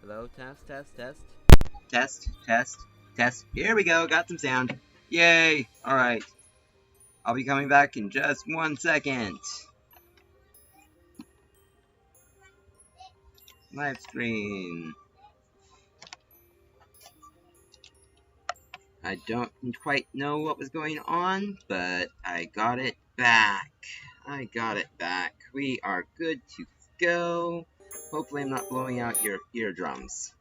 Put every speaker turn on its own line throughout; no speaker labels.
Hello, test, test, test.
Test, test, test. Here we go, got some sound. Yay! Alright. I'll be coming back in just 1 second. Live screen. I don't quite know what was going on, but I got it back. We are good to go. Hopefully I'm not blowing out your eardrums.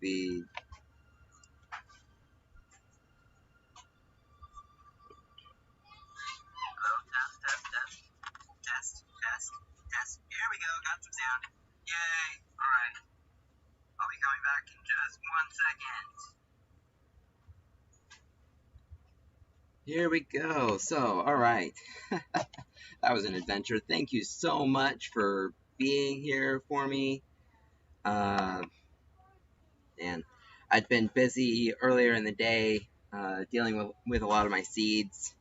The Test. Here we go, got some sound. Yay! Alright. I'll be coming back in just 1 second. Here we go. So, alright. That was an adventure. Thank you so much for being here for me. And I'd been busy earlier in the day dealing with a lot of my seeds.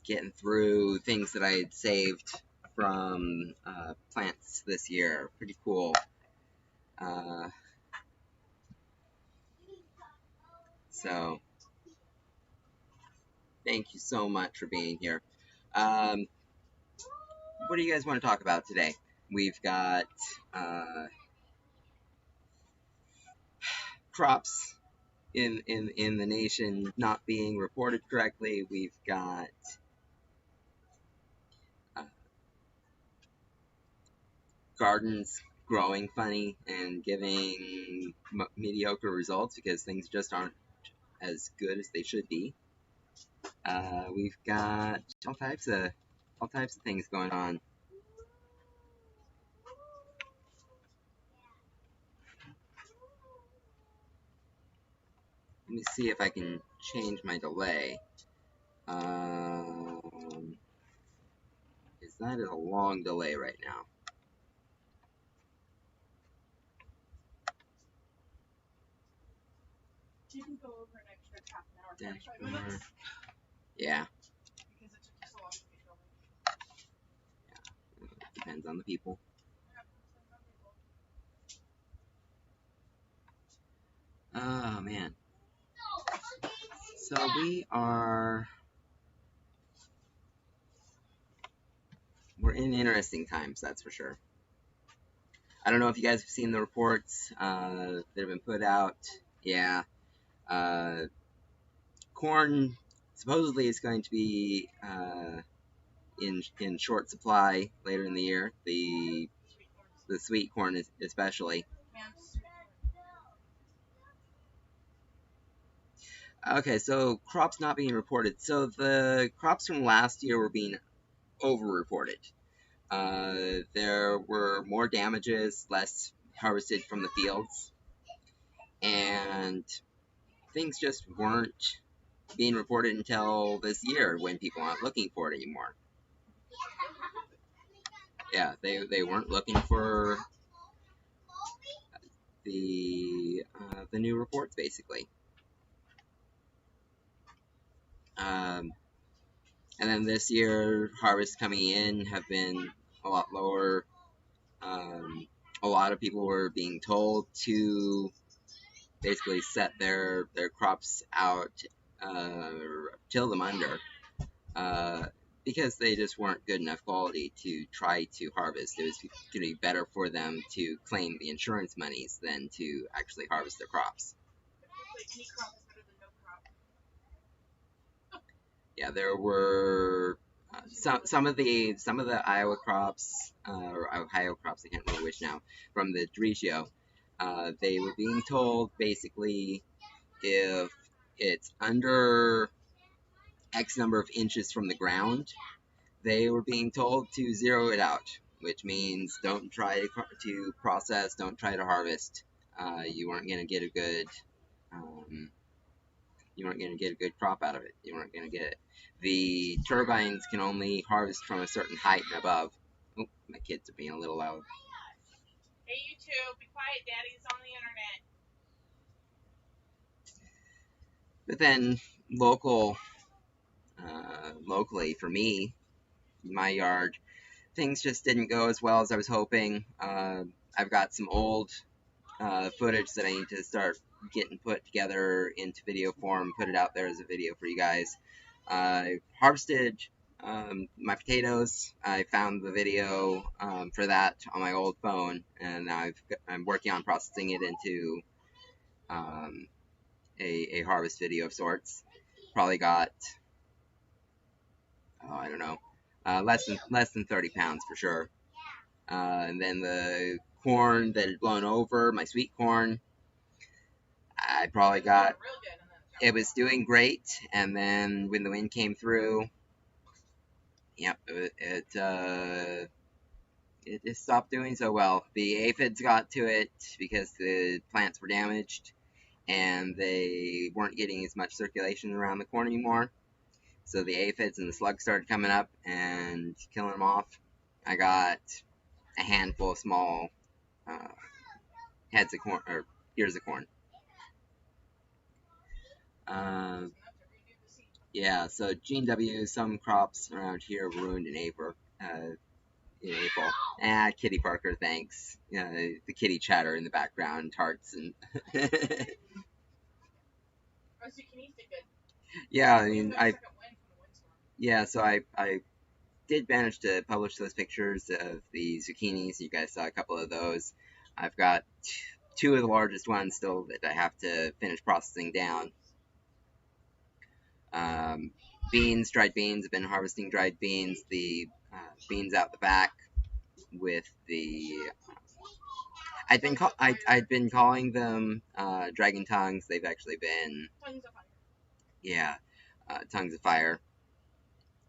Getting through things that I had saved from plants this year. Pretty cool. So, thank you so much for being here. What do you guys want to talk about today? We've got crops in the nation not being reported correctly. We've got gardens growing funny and giving mediocre results because things just aren't as good as they should be. We've got all types of things going on. Let me see if I can change my delay. Is that a long delay right now?
You can go over an extra half an hour, 45 minutes.
Yeah.
Because it took so long to be filming.
Yeah. Depends on the people. Oh, man. So we're in interesting times, that's for sure. I don't know if you guys have seen the reports that have been put out. Yeah. Corn supposedly is going to be in short supply later in the year. The sweet corn especially. Okay, so crops not being reported. So the crops from last year were being over-reported. There were more damages, less harvested from the fields, and things just weren't being reported until this year when people aren't looking for it anymore. Yeah, they weren't looking for the new reports basically. And then this year, harvests coming in have been a lot lower. A lot of people were being told to basically set their crops out, till them under, because they just weren't good enough quality to try to harvest. It was going to be better for them to claim the insurance monies than to actually harvest their crops.
Any crop is better than no crop.
Yeah, there were some of the Iowa crops, or Ohio crops, I can't remember which now, from the derecho. They were being told basically if it's under X number of inches from the ground, they were being told to zero it out, which means don't try to process, don't try to harvest. You weren't going to get a good crop out of it. You weren't going to get it. The turbines can only harvest from a certain height and above. Oh, my kids are being a little loud.
Hey, you two, be quiet. Daddy's on the internet.
But then locally for me, my yard, things just didn't go as well as I was hoping. I've got some old footage that I need to start getting put together into video form, put it out there as a video for you guys. I harvested my potatoes. I found the video for that on my old phone, and I'm working on processing it into um, a harvest video of sorts. Probably got, oh, I don't know, less than 30 pounds for sure. And then the corn that had blown over, my sweet corn, I probably got, it was doing great, and then when the wind came through, yep, it just stopped doing so well. The aphids got to it because the plants were damaged, and they weren't getting as much circulation around the corn anymore. So the aphids and the slugs started coming up and killing them off. I got a handful of small heads of corn, or ears of corn. Yeah, so Gene W, some crops around here were ruined in April. Kitty Parker, thanks. The kitty chatter in the background, hearts and. Yeah, I mean, so I did manage to publish those pictures of the zucchinis. You guys saw a couple of those. I've got two of the largest ones still that I have to finish processing down. Beans, dried beans. I've been harvesting dried beans. The beans out the back with the. I'd been calling them dragon tongues. They've actually been.
Tongues of fire.
Yeah, tongues of fire.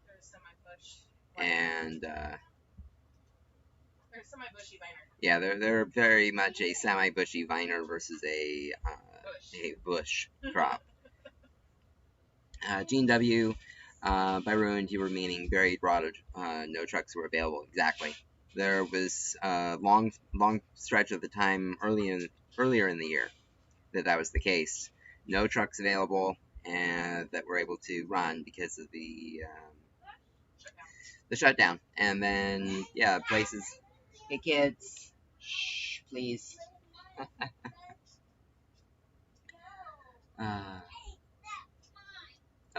They're semi-bush.
And.
They're semi-bushy viner.
Yeah, they're very much a semi-bushy viner versus a bush crop. Gene W. By ruined, you were meaning buried, rotted. No trucks were available. Exactly. There was a long stretch of the time earlier in the year that was the case. No trucks available, and that were able to run because of the shutdown. And then places. Hey kids, shh, please.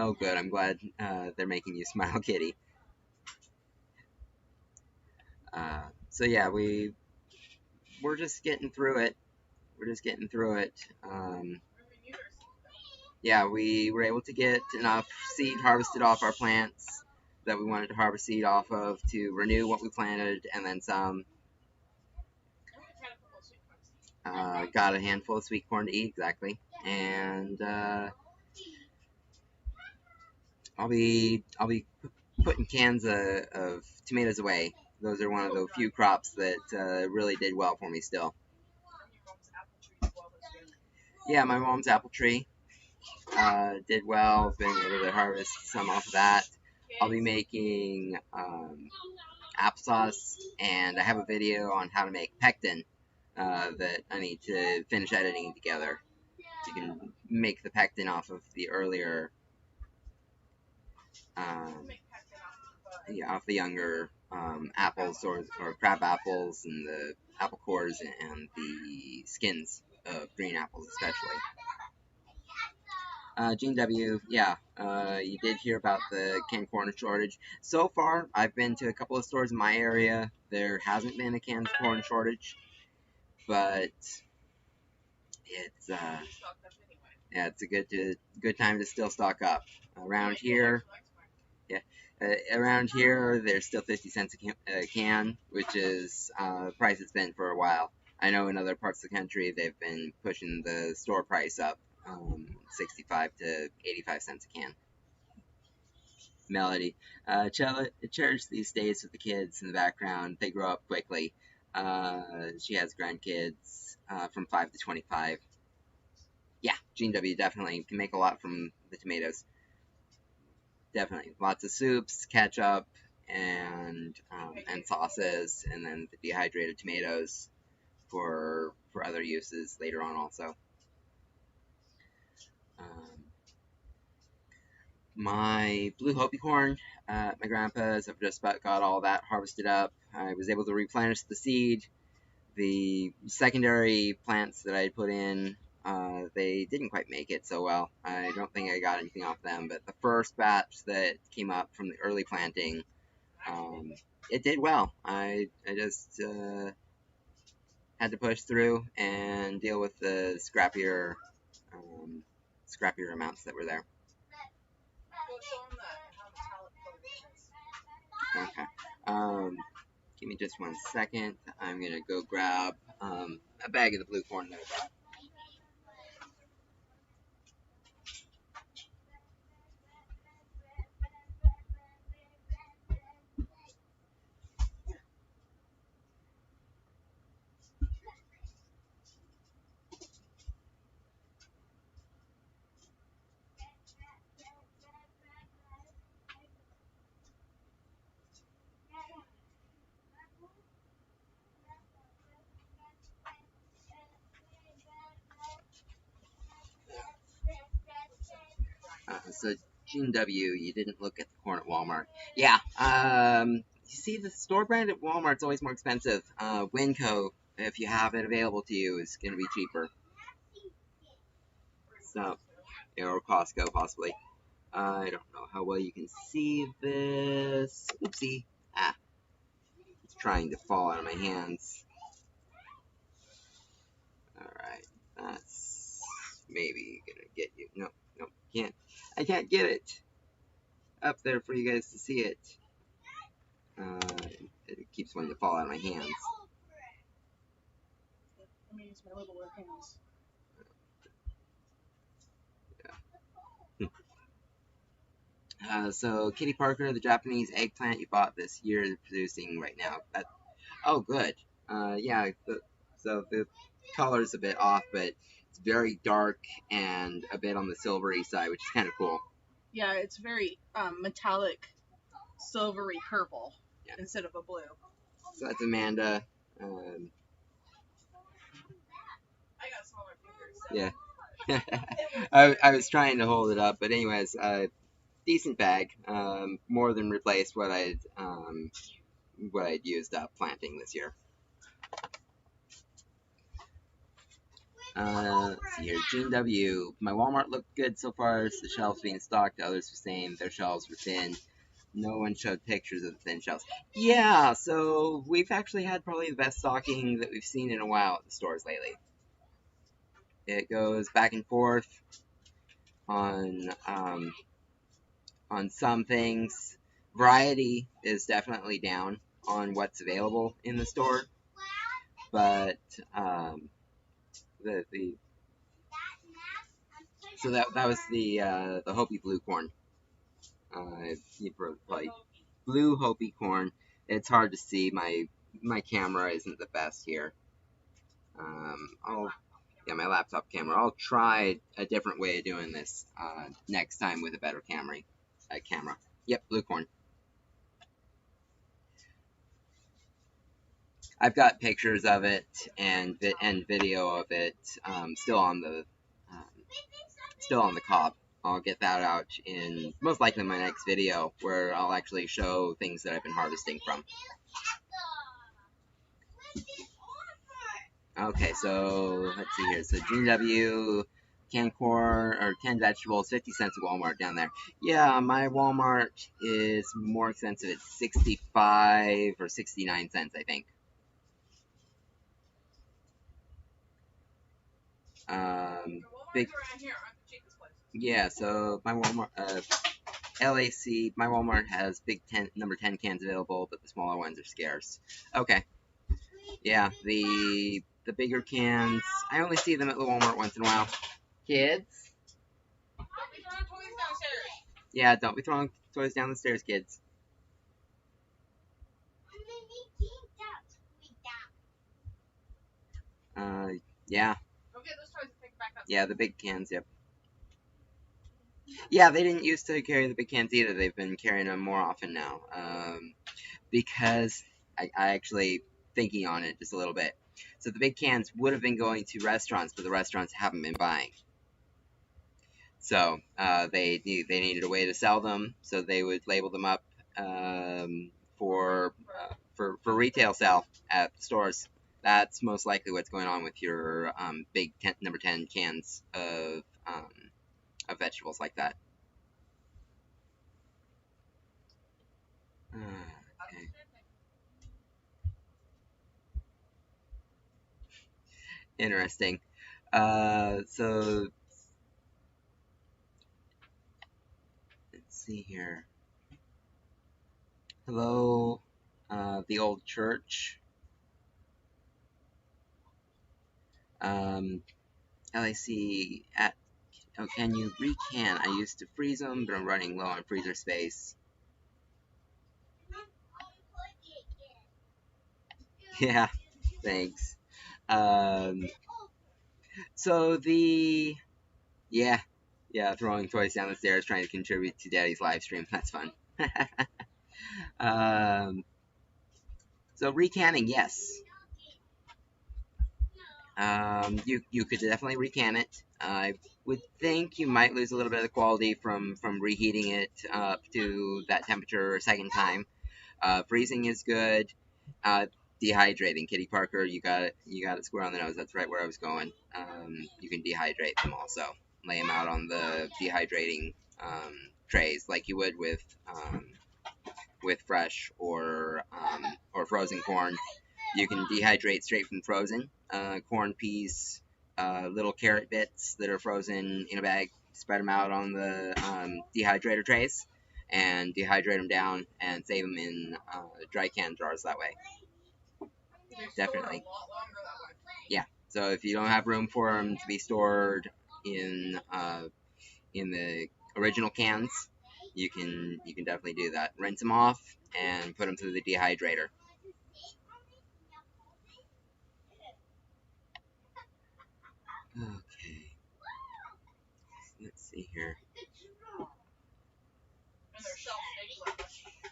Oh, good. I'm glad they're making you smile, kitty. So yeah, we're just getting through it. Yeah, we were able to get enough seed harvested off our plants that we wanted to harvest seed off of to renew what we planted, and then some. Got a handful of sweet corn to eat, exactly, and I'll be putting cans of tomatoes away. Those are one of the few crops that really did well for me still. Yeah, my mom's apple tree did well. Been able to harvest some off of that. I'll be making applesauce, and I have a video on how to make pectin that I need to finish editing together. So you can make the pectin off of the earlier, off the younger apples or crab apples and the apple cores and the skins of green apples especially. Gene W, you did hear about the canned corn shortage. So far, I've been to a couple of stores in my area. There hasn't been a canned corn shortage, but it's it's a good time to still stock up. Around here, there's still 50 cents a can, which is the price it's been for a while. I know in other parts of the country they've been pushing the store price up. 65 to 85 cents a can. Melody. Cherish these days with the kids in the background. They grow up quickly. She has grandkids from 5 to 25. Yeah, Gene W definitely can make a lot from the tomatoes. Definitely. Lots of soups, ketchup, and sauces, and then the dehydrated tomatoes for other uses later on also. My blue Hopi corn at my grandpa's, I've just about got all that harvested up. I was able to replenish the seed. The secondary plants that I had put in, they didn't quite make it so well. I don't think I got anything off them, but the first batch that came up from the early planting, it did well. I just had to push through and deal with the scrappier amounts that were there. Okay. Give me just 1 second. I'm gonna go grab a bag of the blue corn that I brought. So Gene W, you didn't look at the corn at Walmart. Yeah. You see, the store brand at Walmart's always more expensive. Winco, if you have it available to you, is going to be cheaper. So, or Costco possibly. I don't know how well you can see this. Oopsie. Ah, it's trying to fall out of my hands. Alright, that's maybe gonna get you. No, no, can't. I can't get it up there for you guys to see it. It keeps wanting to fall out of my hands.
Let me use my littler hands.
So Kitty Parker, the Japanese eggplant you bought this year, is producing right now. Oh, good. Yeah. So the color's a bit off, but it's very dark and a bit on the silvery side, which is kind of cool.
Yeah, it's very metallic, silvery purple instead of a blue.
So that's Amanda.
I got smaller fingers. So.
Yeah. I was trying to hold it up, but anyways, decent bag. More than replaced what I'd used up planting this year. Let's see here. Gene W. My Walmart looked good so far. The shelves being stocked. Others were saying their shelves were thin. No one showed pictures of the thin shelves. Yeah, so we've actually had probably the best stocking that we've seen in a while at the stores lately. It goes back and forth on some things. Variety is definitely down on what's available in the store, but so that was the Hopi blue corn. Like blue Hopi corn. It's hard to see. My camera isn't the best here. My laptop camera. I'll try a different way of doing this next time with a better camera. Yep, blue corn. I've got pictures of it and video of it still on the cob. I'll get that out in most likely my next video, where I'll actually show things that I've been harvesting from. Okay, so let's see here. So GW, canned corn or canned vegetables, 50 cents at Walmart down there. Yeah, my Walmart is more expensive. It's 65 or 69 cents, I think. Big. Yeah, so my Walmart, LAC, my Walmart has big number 10 cans available, but the smaller ones are scarce. Okay. Yeah, the bigger cans, I only see them at the Walmart once in a while. Kids?
Don't be throwing toys downstairs.
Yeah, don't be throwing toys down the stairs, kids. Yeah.
Okay, those toys and pick back up.
Yeah, the big cans, yep. Yeah, they didn't used to carry the big cans either. They've been carrying them more often now. Because I actually thinking on it just a little bit. So the big cans would have been going to restaurants, but the restaurants haven't been buying. So they needed a way to sell them, so they would label them up for retail sale at the stores. That's most likely what's going on with your big number 10 cans of vegetables like that. Okay. Interesting. So let's see here. Hello, the old church. LIC at. Oh, can you recan? I used to freeze them, but I'm running low on freezer space. Yeah, thanks. Um, so yeah, throwing toys down the stairs, trying to contribute to Daddy's live stream. That's fun. um, so recanning, yes. You could definitely recan it. I would think you might lose a little bit of the quality from reheating it up to that temperature a second time. Freezing is good. Uh, Dehydrating, Kitty Parker, you got it square on the nose. That's right where I was going. You can dehydrate them also. Lay them out on the dehydrating trays like you would with fresh or frozen corn. You can dehydrate straight from frozen corn, peas, little carrot bits that are frozen in a bag. Spread them out on the dehydrator trays and dehydrate them down and save them in dry can jars that way. Definitely. Yeah. So if you don't have room for them to be stored in the original cans, you can definitely do that. Rinse them off and put them through the dehydrator. Okay. Let's see here.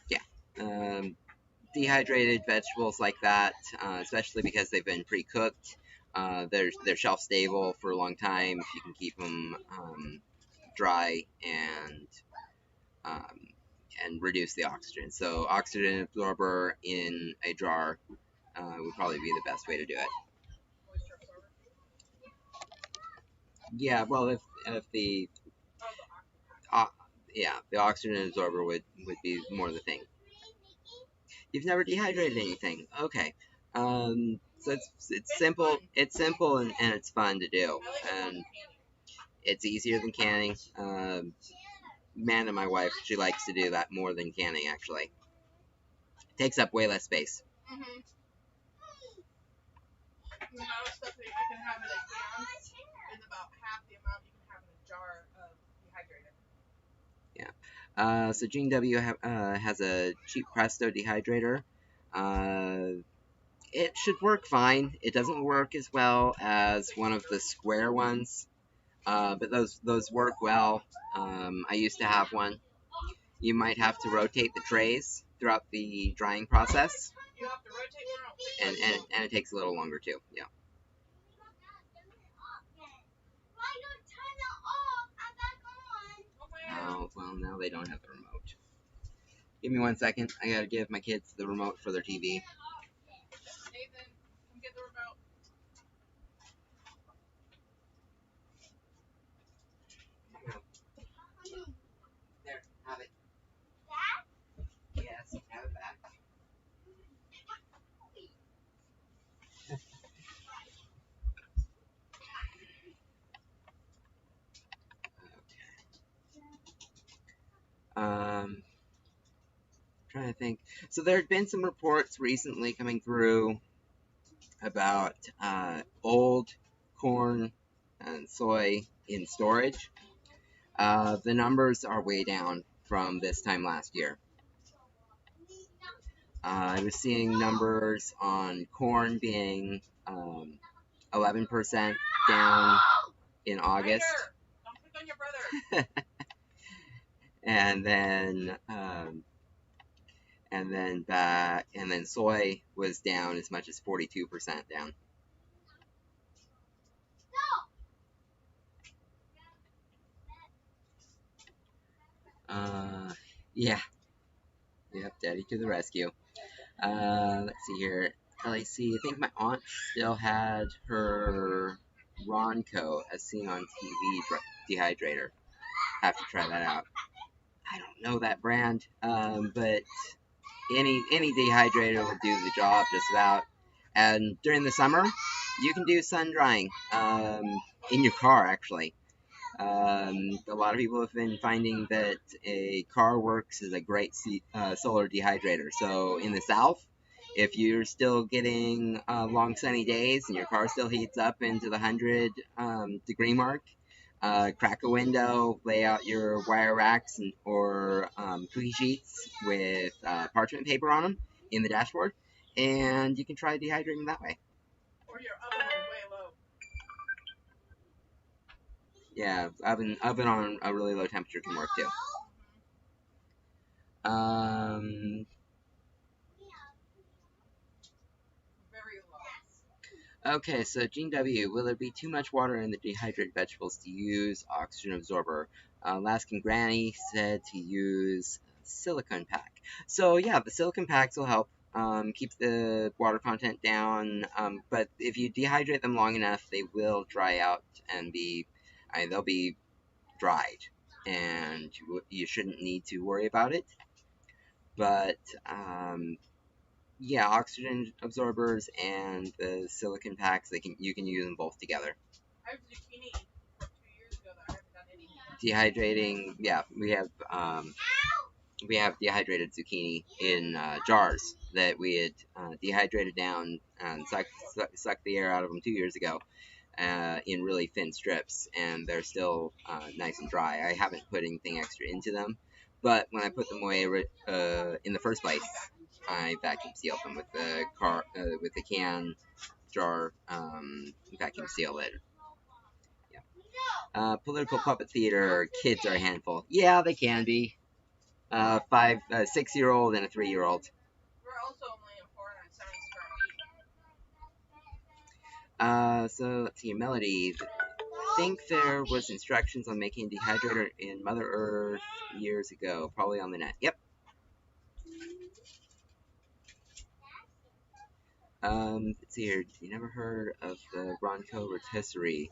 Yeah. Dehydrated vegetables like that, especially because they've been pre-cooked, they're shelf stable for a long time if you can keep them dry um, and reduce the oxygen. So oxygen absorber in a jar would probably be the best way to do it. Yeah, well, if the the oxygen absorber would be more the thing. You've never dehydrated anything. Okay. So it's simple. It's simple and it's fun to do, and it's easier than canning. Amanda, my wife, she likes to do that more than canning. Actually, it takes up way less space. Mm-hmm. The amount of stuff that you can have in a can is about half the amount you can have in a jar of dehydrated. Yeah. So Gene W has a cheap Presto dehydrator. It should work fine. It doesn't work as well as one of the square ones, but those work well. I used to have one. You might have to rotate the trays throughout the drying process. You have to rotate them, and it takes a little longer too. Yeah. Oh, well, now they don't have the remote. Give me 1 second. I gotta give my kids the remote for their TV. Nathan, come get the remote. There, have it. Yes, have it back. Trying to think. So there had been some reports recently coming through about old corn and soy in storage. The numbers are way down from this time last year. I was seeing numbers on corn being 11% down in August. Don't pick on your brother. and then soy was down as much as 42% down. Uh, yeah, yep, Daddy to the rescue. Let's see here. LAC, I think my aunt still had her Ronco, as seen on TV, dehydrator. Have to try that out. I don't know that brand, but any dehydrator will do the job just about. And during the summer, you can do sun drying in your car actually. A lot of people have been finding that a car works as a great solar dehydrator. So in the south, if you're still getting long sunny days and your car still heats up into the 100 degree mark, crack a window, lay out your wire racks or cookie sheets with parchment paper on them in the dashboard, and you can try dehydrating that way.
Or your oven on way low.
Yeah, oven on a really low temperature can work too.
Very low.
Okay, so Gene W, will there be too much water in the dehydrated vegetables to use oxygen absorber? Alaskan Granny said to use silicone pack. So yeah, the silicone packs will help keep the water content down. But if you dehydrate them long enough, they will dry out and they'll be dried, and you shouldn't need to worry about it. But yeah, oxygen absorbers and the silicon packs, you can use them both together.
I have zucchini from 2 years ago that I haven't done
Dehydrating,
any.
yeah, we have dehydrated zucchini in jars that we had dehydrated down and sucked the air out of them 2 years ago in really thin strips, and they're still nice and dry. I haven't put anything extra into them, but when I put them away in the first place, I vacuum sealed them with the can jar vacuum seal it. Yeah. Political puppet theater. Kids are a handful. Yeah, they can be. 6-year-old and a 3-year-old.
We're also only a 470 square feet.
So let's see, Melody. I think there was instructions on making a dehydrator in Mother Earth years ago, probably on the net. Yep. Let's see here. You never heard of the Ronco Rotisserie?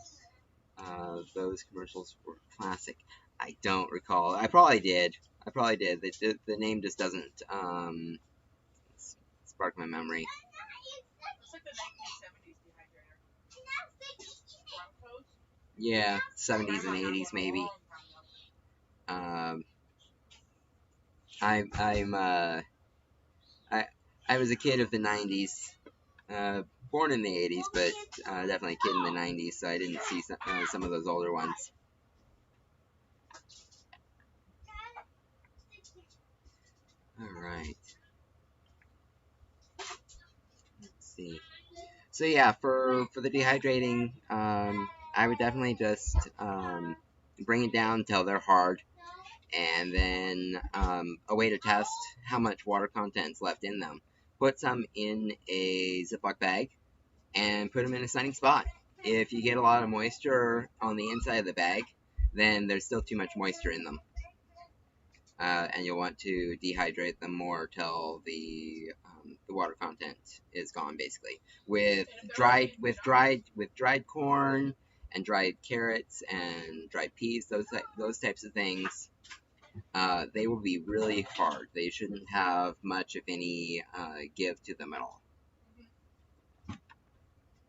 Those commercials were classic. I don't recall. I probably did. The name just doesn't spark my memory.
It's like the 1970s dehydrator. Broncos?
Yeah, 70s and 80s maybe. I was a kid of the 90s. Born in the 80s, but definitely a kid in the 90s, so I didn't see some of those older ones. Alright. Let's see. So yeah, for the dehydrating, I would definitely just bring it down until they're hard, and then a way to test how much water content's left in them. Put some in a Ziploc bag and put them in a sunny spot. If you get a lot of moisture on the inside of the bag, then there's still too much moisture in them. And you'll want to dehydrate them more till the water content is gone, basically. With dried corn and dried carrots and dried peas, those types of things, they will be really hard. They shouldn't have much, if any, give to them at all.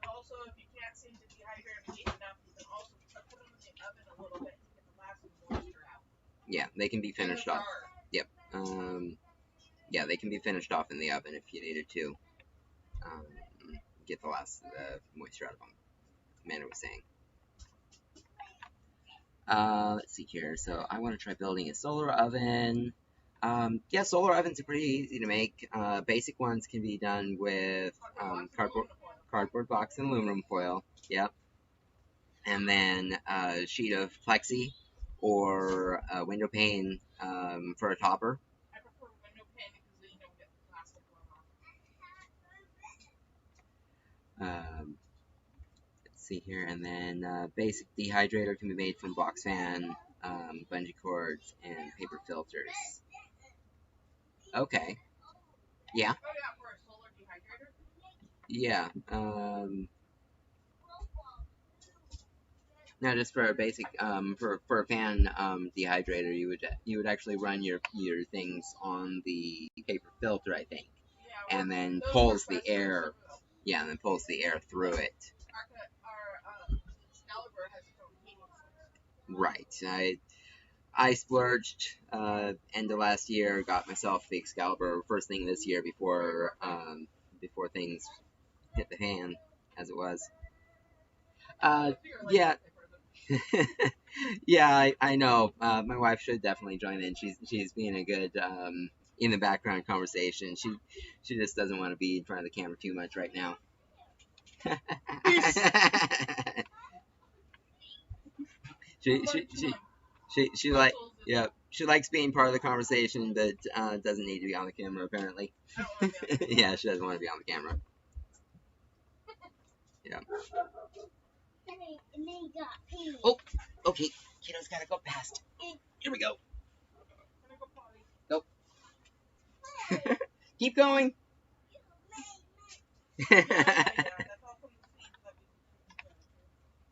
Also, if you can't seem to dehydrate them deep enough, you can also put them in the oven a little bit to get the last moisture out.
Yeah, they can be finished off. Yep. Yeah, they can be finished off in the oven if you needed to. Get the last moisture out of them. Amanda was saying. Let's see here. So I want to try building a solar oven. Yeah, solar ovens are pretty easy to make. Basic ones can be done with cardboard box and aluminum foil. Yep. And then a sheet of plexi or a window pane for a topper.
I prefer window pane because then you don't get the plastic blown off.
Let's see here, and then basic dehydrator can be made from box fan, bungee cords, and paper filters. Okay. Yeah.
Oh yeah, for a solar dehydrator.
Yeah. No, just for a basic for a fan dehydrator, you would actually run your things on the paper filter, I think,
Yeah,
and then
those
pulls
work
the
best for
air.
cereal.
Yeah, and then pulls the air through it.
Our Excalibur has its own heating source.
Right. I splurged end of last year, got myself the Excalibur first thing this year before things hit the fan, as it was. Yeah. Yeah, I know. My wife should definitely join in. She's being a good in the background conversation. She just doesn't want to be in front of the camera too much right now. She like yeah, she likes being part of the conversation, but doesn't need to be on the camera apparently. Yeah, she doesn't want to be on the camera. Yeah. Oh, okay. Kiddo's gotta go past. Here we go. Nope. Keep going.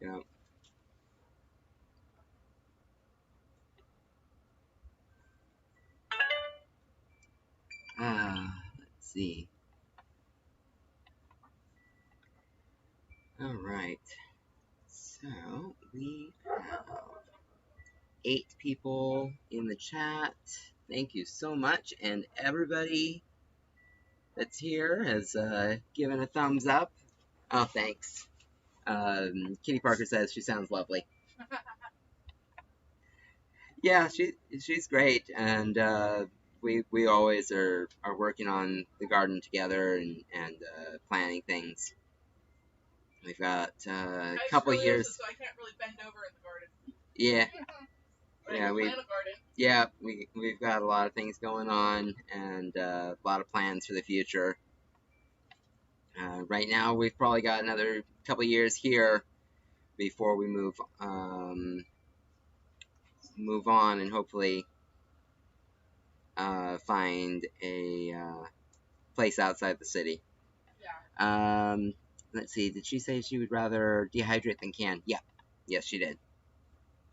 Yeah. Let's see. All right. So we have 8 people in the chat. Thank you so much, and everybody that's here has given a thumbs up. Oh, thanks. Kitty Parker says she sounds lovely. Yeah, she's great, and we always are working on the garden together and planning things. We've got a couple years.
So I can't really bend over in the garden.
Yeah.
Yeah,
we've got a lot of things going on and a lot of plans for the future. Right now, we've probably got another couple years here before we move on and hopefully find a place outside the city.
Yeah.
Let's see. Did she say she would rather dehydrate than can? Yeah. Yes, she did.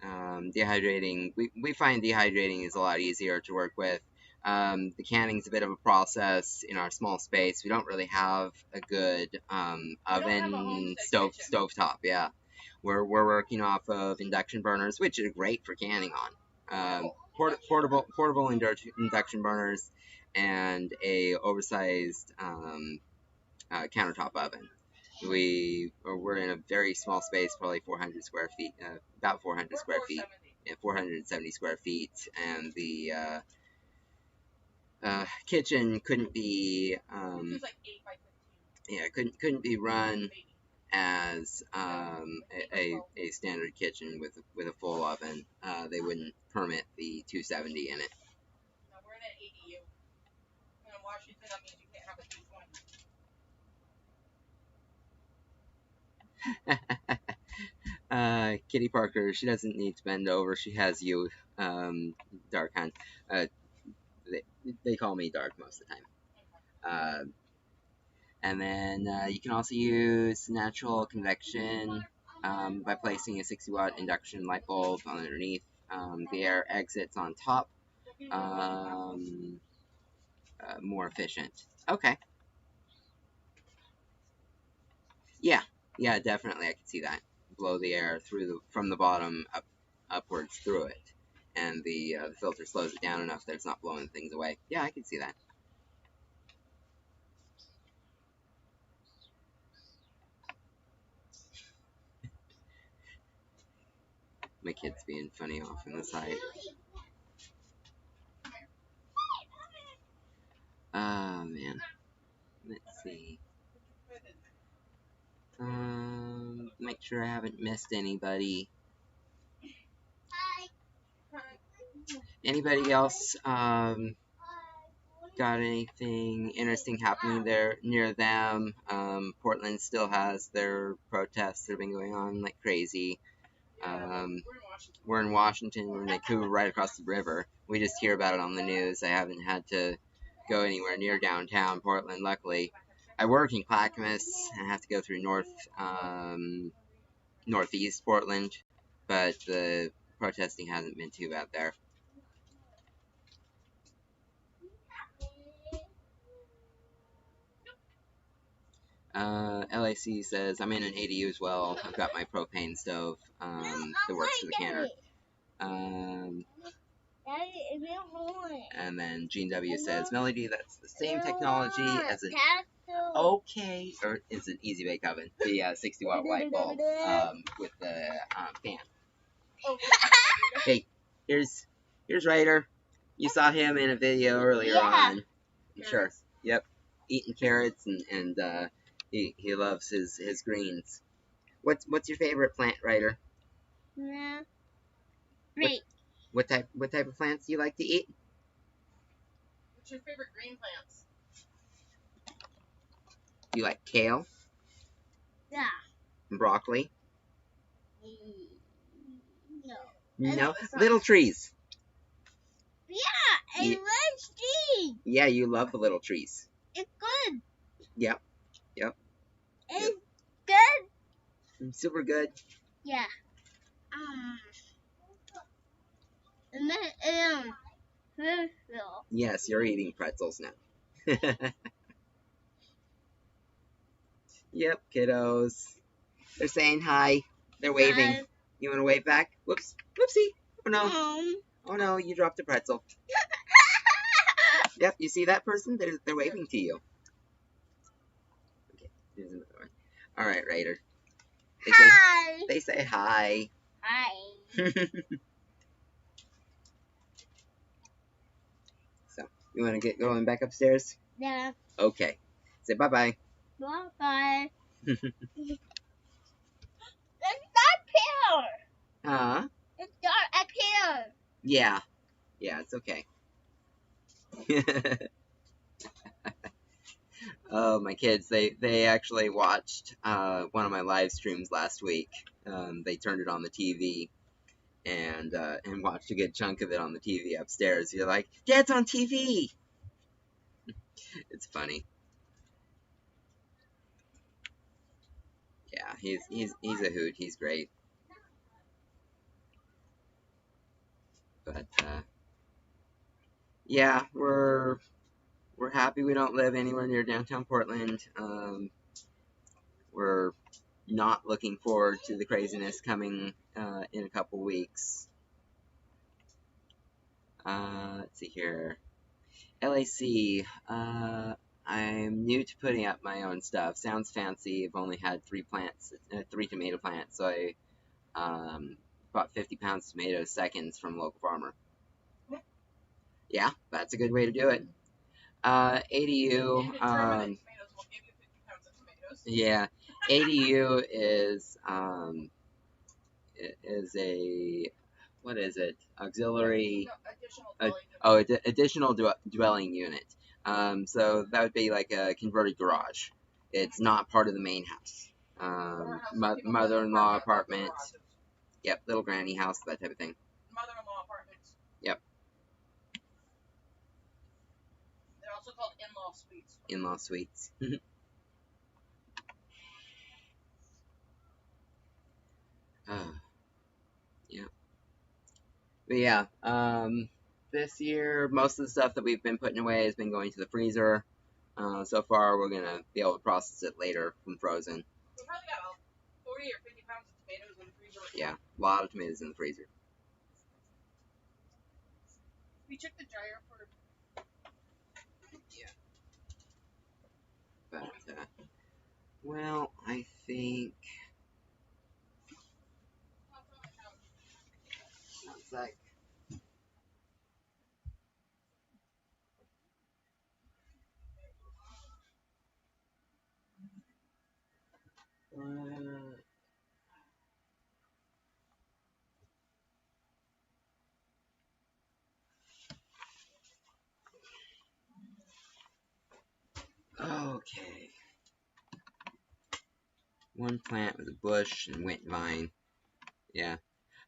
Dehydrating, we find dehydrating is a lot easier to work with. The canning is a bit of a process in our small space. We don't really have a good oven, stovetop. Yeah, we're working off of induction burners, which are great for canning on. Portable induction burners and a oversized countertop oven. We're in a very small space, probably 400 square feet, about 400 square feet, yeah, 470 square feet, and the kitchen couldn't be couldn't be run as a standard kitchen with a full oven. They wouldn't permit the 270 in it.
No, we're in an ADU. In Washington, that means you can't have a 220.
Kitty Parker, she doesn't need to bend over. She has you, Dark Hunt. They call me Dark most of the time. And then you can also use natural convection by placing a 60-watt induction light bulb underneath. The air exits on top. More efficient. Okay. Yeah, definitely. I can see that. Blow the air from the bottom upwards through it, and the filter slows it down enough that it's not blowing things away. Yeah, I can see that. My kid's being funny off on the side. Oh man. Let's see. Make sure I haven't missed anybody. Anybody else got anything interesting happening there near them? Portland still has their protests that have been going on like crazy.
Washington.
We're in Washington, in Vancouver, right across the river. We just hear about it on the news. I haven't had to go anywhere near downtown Portland, luckily. I work in Clackamas and have to go through northeast Portland, but the protesting hasn't been too bad there. LAC says, I'm in an ADU as well. I've got my propane stove that works for the canner. And then Gene W says, Melody, that's the same technology as an or is an easy bake oven, the 60-watt light bulb with the fan. Hey, here's Ryder. You saw him in a video earlier on. Sure. Yep. Eating carrots and he loves his greens. What's your favorite plant, Ryder? What type of plants do you like to eat?
What's your favorite green plants?
Do you like kale?
Yeah.
And broccoli?
No.
No? Little trees.
Yeah, and let's see.
Yeah, you love the little trees.
It's good.
Yep.
It's good.
Super good.
Yeah. And then pretzel.
Yes, you're eating pretzels now. Yep, kiddos. They're saying hi. They're waving.
Hi.
You want to wave back? Whoops. Whoopsie. Oh no. Oh no, you dropped a pretzel. Yep, you see that person? They're waving to you. Okay, here's another one. Alright, Ryder.
Hi.
They say hi.
Hi.
So, you want to get going back upstairs?
Yeah.
Okay. Say bye-bye.
Bye-bye. It's dark here.
Huh?
It's dark up here.
Yeah. Yeah, it's okay. Oh, my kids, they actually watched one of my live streams last week. They turned it on the TV and watched a good chunk of it on the TV upstairs. You're like, Dad's on TV! It's funny. Yeah, he's a hoot. He's great. But yeah, we're happy we don't live anywhere near downtown Portland. We're not looking forward to the craziness coming in a couple weeks. Let's see here. LAC. I'm new to putting up my own stuff. Sounds fancy. I've only had 3 tomato plants, so I bought 50 pounds of tomatoes seconds from a local farmer. Yeah, that's a good way to do it. ADU. Yeah, ADU is a, what is it? Auxiliary. Additional dwelling unit. So that would be like a converted garage. It's not part of the main house. Mother-in-law apartment. Yep, little granny house, that type of thing.
Mother-in-law apartments.
Yep.
They're also called in-law suites.
In-law suites. Yeah. But yeah, this year, most of the stuff that we've been putting away has been going to the freezer. So far, we're going to be able to process it later from frozen.
We probably got 40 or 50 pounds of tomatoes in the freezer.
Yeah, a lot of tomatoes in the freezer.
We checked the dryer for...
Yeah. But, well, I think... Sounds like... Okay. One plant with a bush and wet vine. Yeah.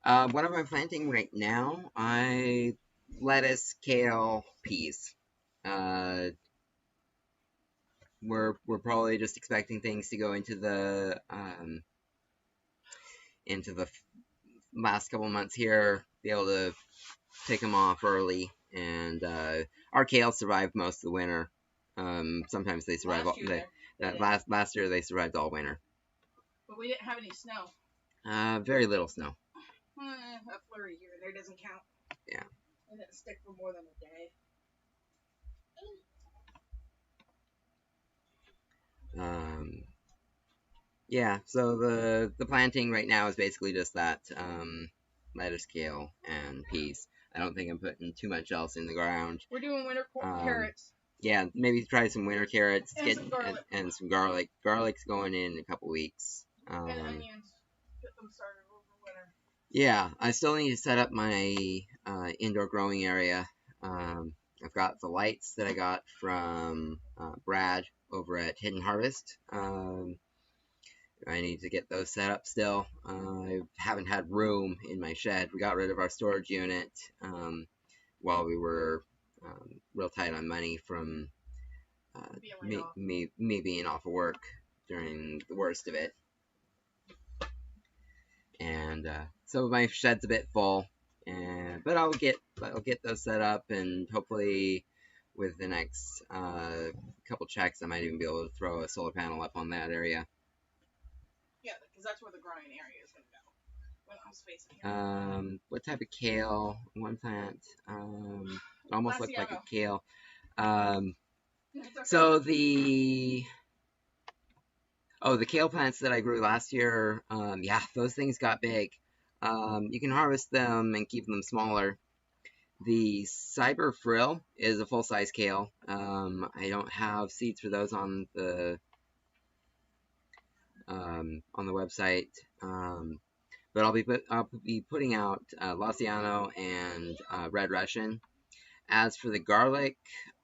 What am I planting right now? Lettuce, kale, peas. Uh, we're probably just expecting things to go into the last couple months here, be able to take them off early, and our kale survived most of the winter. Sometimes they survive
Last year,
that
yeah.
last year they survived all winter.
But we didn't have any snow.
Very little snow.
A flurry here and there doesn't count.
Yeah.
It didn't stick for more than a day.
Yeah, so the planting right now is basically just that lettuce, kale, and peas. I don't think I'm putting too much else in the ground.
We're doing winter
Um,
carrots.
Yeah, maybe try some winter carrots,
And some garlic.
and some garlic. Garlic's going in a couple weeks.
And onions. Get them started over winter.
Yeah, I still need to set up my indoor growing area. I've got the lights that I got from Brad over at Hidden Harvest. I need to get those set up still. I haven't had room in my shed. We got rid of our storage unit while we were real tight on money from me being off of work during the worst of it. And so my shed's a bit full, but I'll get those set up, and hopefully with the next couple checks, I might even be able to throw a solar panel up on that area.
Yeah, because that's where the growing area is going to go. When I'm spacing here.
What type of kale? One plant. It almost looked like a kale. So the kale plants that I grew last year, yeah, those things got big. You can harvest them and keep them smaller. The Cyber Frill is a full-size kale. I don't have seeds for those on the website, but I'll be putting out Laciano and Red Russian. As for the garlic,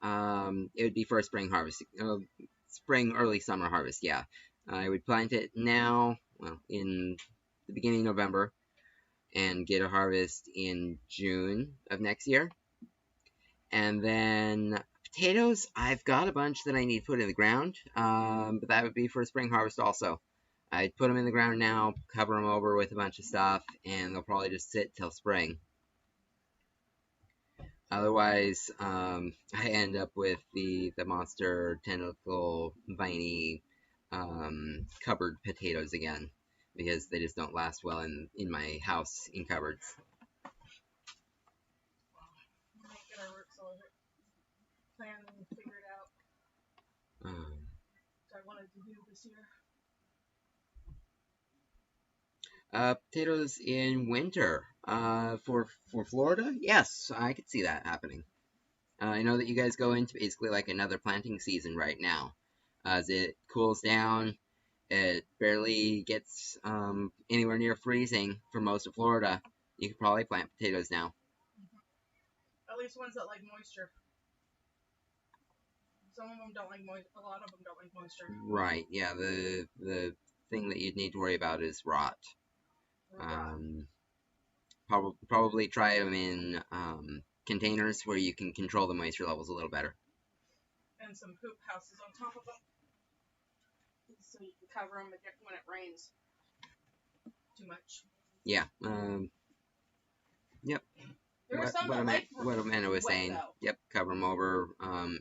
it would be for a spring harvest, early summer harvest. Yeah, I would plant it now, well, in the beginning of November, and get a harvest in June of next year. And then potatoes, I've got a bunch that I need to put in the ground, but that would be for spring harvest also. I'd put them in the ground now, cover them over with a bunch of stuff, and they'll probably just sit till spring. Otherwise, I end up with the monster tentacle viney cupboard potatoes again, because they just don't last well in my house in cupboards.
Get our work sorted. Plan and figure it out. What I wanted to do this year.
Potatoes in winter. For Florida, yes, I could see that happening. I know that you guys go into basically like another planting season right now. As it cools down, it barely gets anywhere near freezing for most of Florida. You could probably plant potatoes now.
At least ones that like moisture. Some of them don't like moisture. A lot of them don't like moisture.
Right. Yeah. The thing that you'd need to worry about is rot. Probably try them in containers where you can control the moisture levels a little better.
And some hoop houses on top of them, so you can cover them when it rains too much.
Yeah. Yep. What Amanda was saying. Though. Yep. Cover them over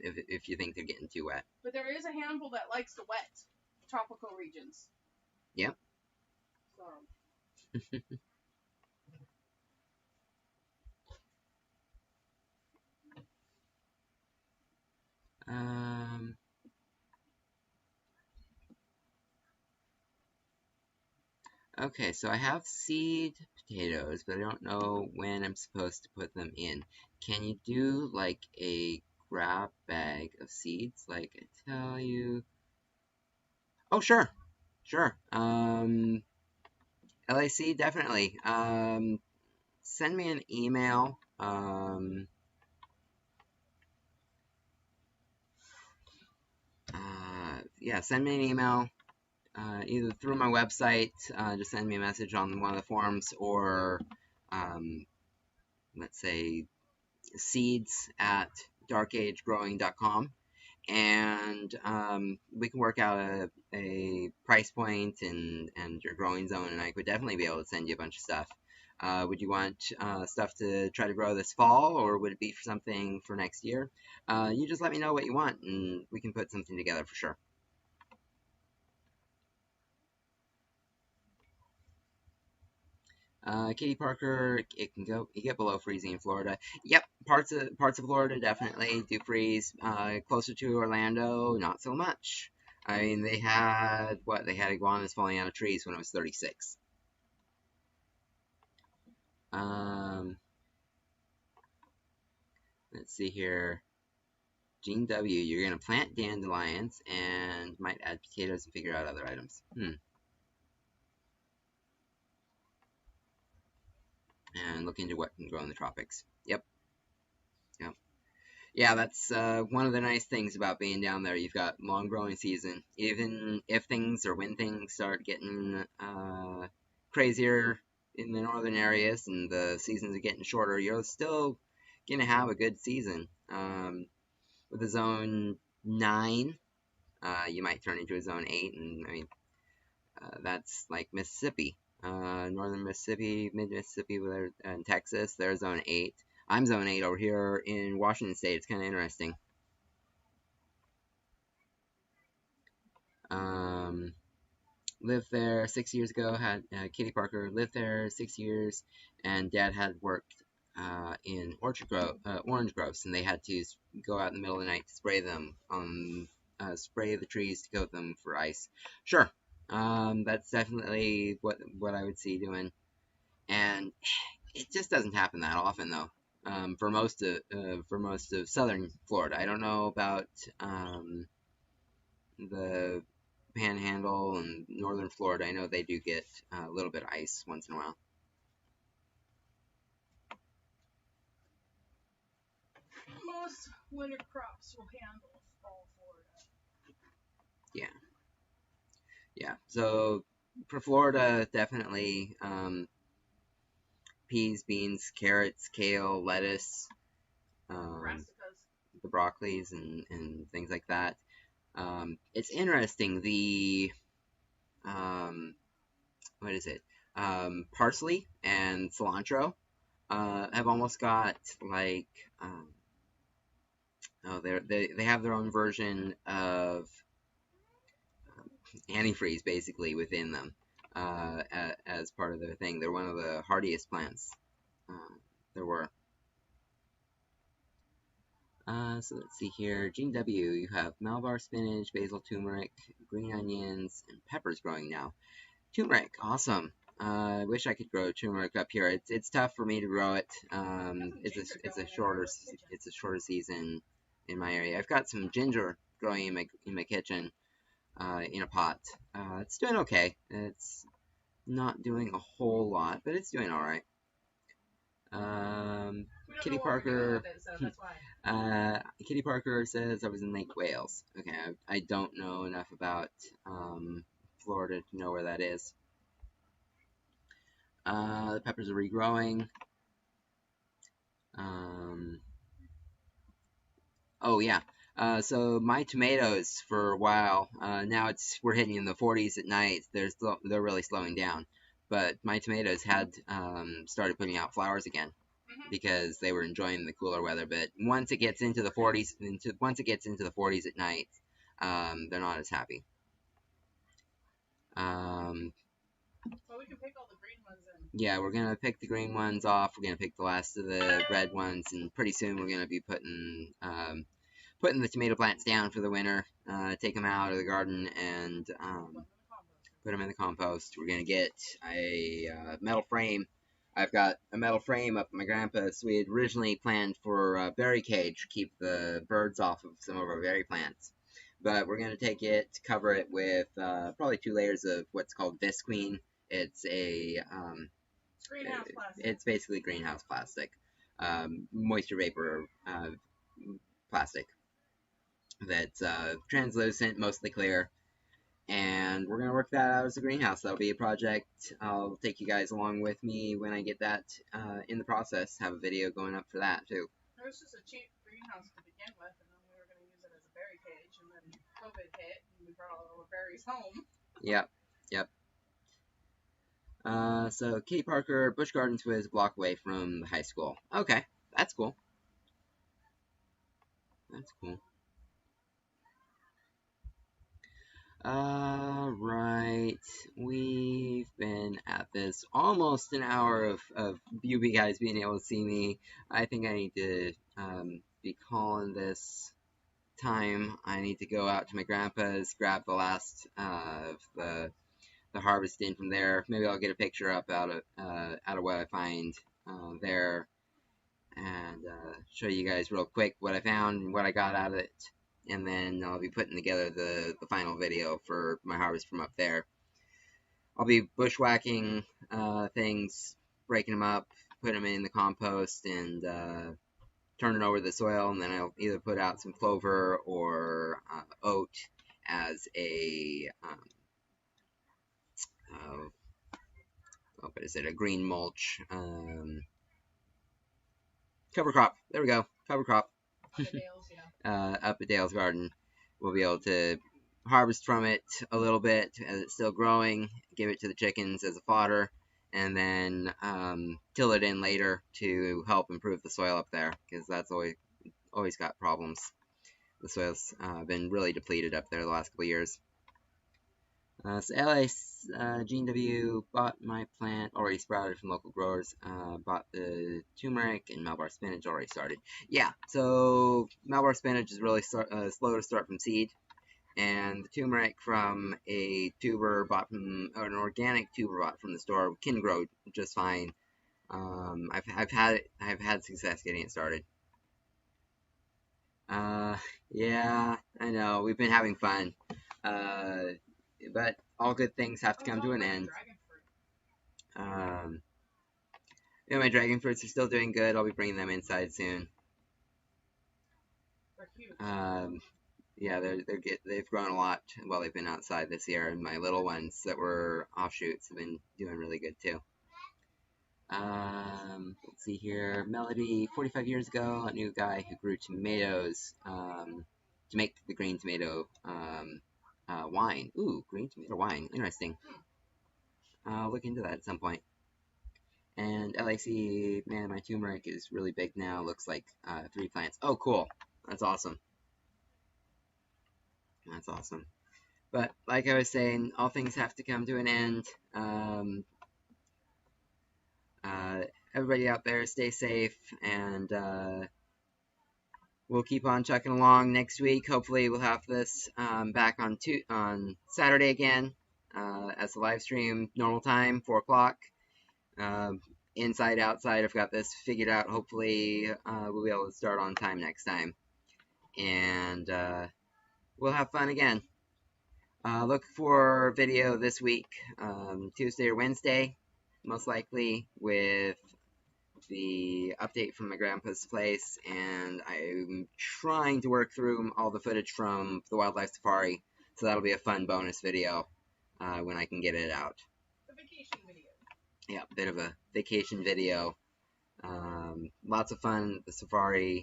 if you think they're getting too wet.
But there is a handful that likes the wet tropical regions.
Yep.
So.
Okay, so I have seed potatoes, but I don't know when I'm supposed to put them in. Can you do like a grab bag of seeds? Like I tell you. Oh, sure. Sure. LAC, definitely. Send me an email. Yeah, send me an email. Either through my website, just send me a message on one of the forums, or let's say, seeds at darkagegrowing.com, and we can work out a price point and your growing zone, and I could definitely be able to send you a bunch of stuff. Would you want stuff to try to grow this fall, or would it be for something for next year? You just let me know what you want, and we can put something together for sure. Katie Parker, it can go. You get below freezing in Florida. Yep, parts of Florida definitely do freeze. Closer to Orlando, not so much. I mean, they had what? They had iguanas falling out of trees when it was 36. Let's see here. Gene W, you're gonna plant dandelions and might add potatoes and figure out other items. And look into what can grow in the tropics. Yep. Yep. Yeah, that's one of the nice things about being down there. You've got long growing season. Even if things or when things start getting crazier in the northern areas and the seasons are getting shorter, you're still gonna have a good season. With a zone 9, you might turn into a zone 8, and I mean that's like Mississippi, northern Mississippi, mid Mississippi, and Texas. They're zone 8. I'm zone 8 over here in Washington State. It's kind of interesting. Lived there 6 years ago. Had Kitty Parker lived there 6 years, and Dad had worked in orange groves, and they had to go out in the middle of the night to spray them spray the trees to coat them for ice. Sure, that's definitely what I would see doing, and it just doesn't happen that often though. For most of southern Florida, I don't know about the Panhandle and northern Florida. I know they do get a little bit of ice once in a while.
Most winter crops will handle fall Florida.
Yeah. Yeah. So for Florida, definitely peas, beans, carrots, kale, lettuce, the broccolis, and things like that. It's interesting. The what is it? Parsley and cilantro have almost got like they have their own version of antifreeze basically within them as part of their thing. They're one of the hardiest plants there were. So let's see here. Gene W, you have Malabar spinach, basil, turmeric, green onions, and peppers growing now. Turmeric, awesome. I wish I could grow turmeric up here. It's tough for me to grow it. It's a shorter season in my area. I've got some ginger growing in my kitchen in a pot. It's doing okay. It's not doing a whole lot, but it's doing all right. Kitty Parker. Kitty Parker says I was in Lake Wales. Okay, I don't know enough about Florida to know where that is. The peppers are regrowing. Oh yeah. So my tomatoes for a while. Now we're hitting in the 40s at night. They're really slowing down. But my tomatoes had started putting out flowers again because they were enjoying the cooler weather. But once it gets into the 40s, at night, they're not as happy.
Well, we can pick all the green ones in.
Yeah, we're gonna pick the green ones off. We're gonna pick the last of the red ones, and pretty soon we're gonna be putting the tomato plants down for the winter. Take them out of the garden and put them in the compost. We're gonna get a metal frame. I've got a metal frame up at my grandpa's. We had originally planned for a berry cage to keep the birds off of some of our berry plants. But we're going to take it, cover it with probably 2 layers of what's called visqueen. It's a
greenhouse plastic.
It's basically greenhouse plastic, moisture vapor plastic that's translucent, mostly clear, and we're gonna work that out as a greenhouse. That'll be a project. I'll take you guys along with me when I get that in the process. Have a video going up for that too.
It was just a cheap greenhouse to begin with, and then we were going to use it as a berry cage, and then COVID hit, and we brought all our berries home.
Yep. So Katie Parker, Busch Gardens was a block away from the high school. Okay, that's cool. That's cool. Right. We've been at this almost an hour of you guys being able to see me. I think I need to be calling this time. I need to go out to my grandpa's, grab the last of the harvest in from there. Maybe I'll get a picture up out of what I find there, and show you guys real quick what I found and what I got out of it. And then I'll be putting together the final video for my harvest from up there. I'll be bushwhacking things, breaking them up, putting them in the compost, and turning over the soil. And then I'll either put out some clover or oat as a what is it? A green mulch cover crop. There we go, cover crop.
Dale's,
Up at Dale's garden. We'll be able to harvest from it a little bit as it's still growing, give it to the chickens as a fodder, and then till it in later to help improve the soil up there, because that's always got problems. The soil's been really depleted up there the last couple of years. So LA Gene W bought my plant, already sprouted from local growers. Bought the turmeric and Malabar spinach, already started. Yeah, so Malabar spinach is really slow to start from seed, and the turmeric from a tuber bought from, or an organic tuber bought from the store, can grow just fine. I've had success getting it started. Yeah, I know, we've been having fun. But all good things have to come to an end. My dragon fruits are still doing good. I'll be bringing them inside soon.
They're huge.
Yeah, they've grown a lot while they've been outside this year, and my little ones that were offshoots have been doing really good too. Let's see here. Melody, 45 years ago, I knew a guy who grew tomatoes to make the green tomato wine. Ooh, green tomato wine. Interesting. I'll look into that at some point. And LAC, man, my turmeric is really big now. Looks like 3 plants. Oh, cool. That's awesome. That's awesome. But like I was saying, all things have to come to an end. Everybody out there, stay safe, and we'll keep on chucking along next week. Hopefully we'll have this back on Saturday again as a live stream, normal time, 4 o'clock. Inside, outside, I've got this figured out. Hopefully we'll be able to start on time next time. And we'll have fun again. Look for a video this week, Tuesday or Wednesday, most likely, with the update from my grandpa's place, and I'm trying to work through all the footage from the wildlife safari, so that'll be a fun bonus video when I can get it out.
The vacation video.
Yeah, a bit of a vacation video. Lots of fun at the safari.